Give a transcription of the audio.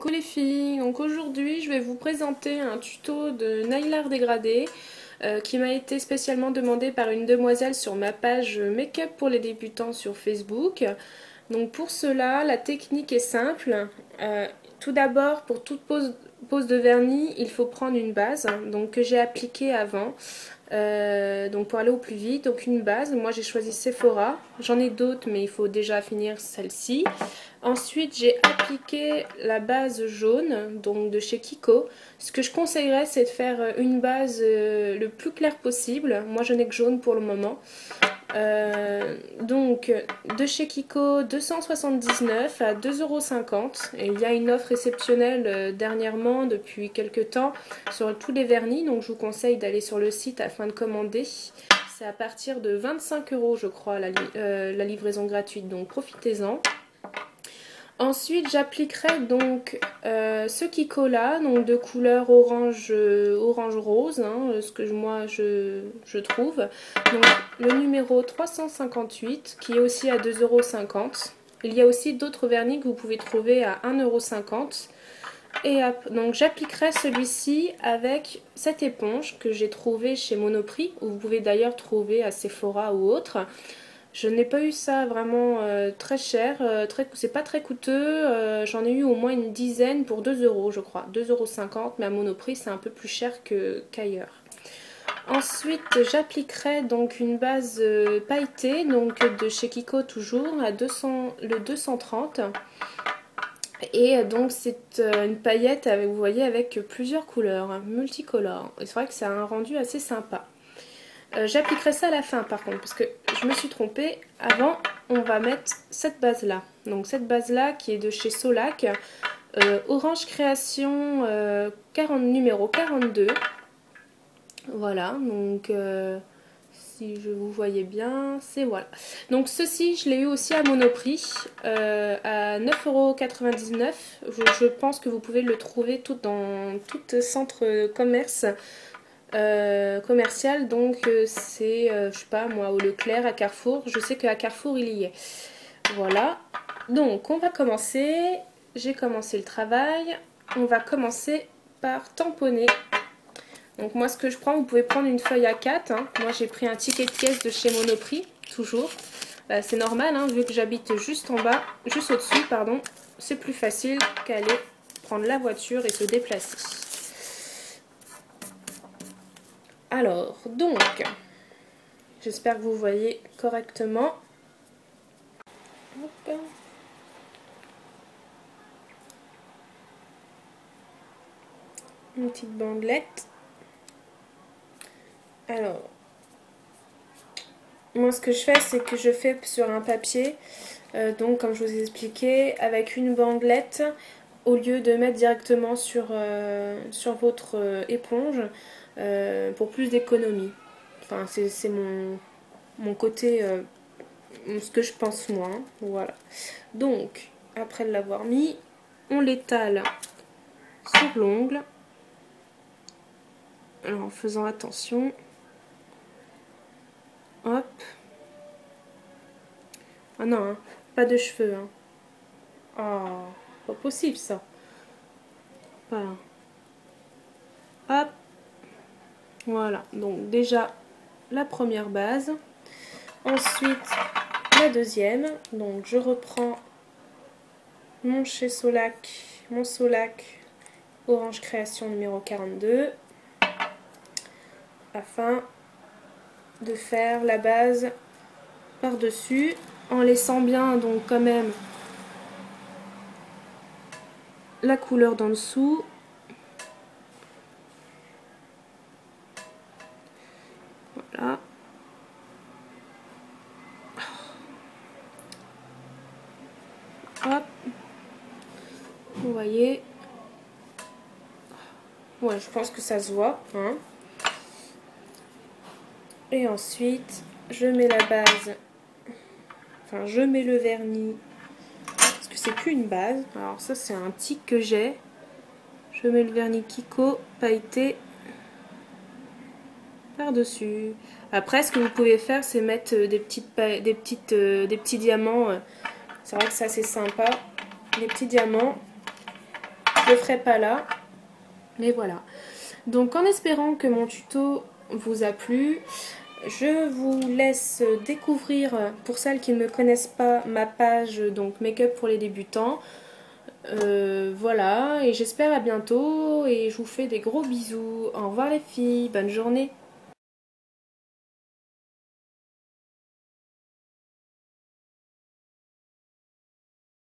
Coucou les filles, donc aujourd'hui je vais vous présenter un tuto de nail art dégradé qui m'a été spécialement demandé par une demoiselle sur ma page make-up pour les débutants sur Facebook. Donc pour cela, la technique est simple. Tout d'abord, pour toute pose de vernis, il faut prendre une base donc, que j'ai appliquée avant. Donc pour aller au plus vite, donc une base, moi j'ai choisi Sephora, j'en ai d'autres mais il faut déjà finir celle-ci. Ensuite j'ai appliqué la base jaune, donc de chez Kiko. Ce que je conseillerais c'est de faire une base le plus clair possible, moi je n'ai que jaune pour le moment. Donc de chez Kiko, 279 à 2,50 €. Et il y a une offre exceptionnelle dernièrement depuis quelques temps sur tous les vernis, donc je vous conseille d'aller sur le site afin de commander. C'est à partir de 25 € je crois la livraison gratuite, donc profitez-en. Ensuite, j'appliquerai donc ce Kiko là, donc de couleur orange rose, hein, ce que moi je trouve. Donc le numéro 358 qui est aussi à 2,50 €. Il y a aussi d'autres vernis que vous pouvez trouver à 1,50 €. Et donc j'appliquerai celui-ci avec cette éponge que j'ai trouvée chez Monoprix, ou vous pouvez d'ailleurs trouver à Sephora ou autre. Je n'ai pas eu ça vraiment très cher, c'est pas très coûteux, j'en ai eu au moins une dizaine pour 2 € je crois, 2,50 €, mais à Monoprix c'est un peu plus cher qu'ailleurs. Ensuite j'appliquerai donc une base pailletée, donc de chez Kiko toujours, à le 230. Et donc c'est une paillette, vous voyez, avec plusieurs couleurs, multicolores. Et c'est vrai que c'est un rendu assez sympa. J'appliquerai ça à la fin par contre, parce que je me suis trompée. Avant, on va mettre cette base là. Donc cette base là qui est de chez Solac, Orange Création numéro 42. Voilà, donc si je vous voyais bien, c'est voilà. Donc ceci, je l'ai eu aussi à Monoprix, à 9,99 €. Je pense que vous pouvez le trouver dans tout centre commerce. Commercial, donc c'est je sais pas moi, au Leclerc, à Carrefour, je sais qu'à Carrefour il y est. Voilà, donc on va commencer, j'ai commencé le travail, on va commencer par tamponner. Donc moi ce que je prends, vous pouvez prendre une feuille A4, hein. Moi j'ai pris un ticket de caisse de chez Monoprix, toujours. C'est normal, hein, vu que j'habite juste en bas, juste au-dessus, pardon, c'est plus facile qu'aller prendre la voiture et se déplacer. Alors, donc, j'espère que vous voyez correctement. Hop. Une petite bandelette. Alors, moi ce que je fais, c'est que je fais sur un papier, donc comme je vous ai expliqué, avec une bandelette, au lieu de mettre directement sur votre éponge, pour plus d'économie. Enfin, c'est mon côté, ce que je pense moi, hein. Voilà. Donc, après l'avoir mis, on l'étale sur l'ongle, alors en faisant attention. Hop. Ah non, hein, pas de cheveux, hein. Oh, pas possible ça. Voilà. Hop. Voilà, donc déjà la première base. Ensuite la deuxième. Donc je reprends mon Solac Orange Création numéro 42 afin de faire la base par-dessus en laissant bien donc quand même la couleur d'en dessous. Voilà. Hop. Vous voyez. Ouais, je pense que ça se voit, hein. Et ensuite, je mets la base, enfin je mets le vernis, parce que c'est plus une base. Alors ça c'est un tic que j'ai. Je mets le vernis Kiko pailleté par-dessus. Après, ce que vous pouvez faire, c'est mettre des petits diamants. C'est vrai que ça c'est sympa. Des petits diamants. je le ferai pas là. Mais voilà. Donc en espérant que mon tuto vous a plu, je vous laisse découvrir, pour celles qui ne me connaissent pas, ma page donc make-up pour les débutants. Voilà, et j'espère à bientôt et je vous fais des gros bisous. Au revoir les filles, bonne journée.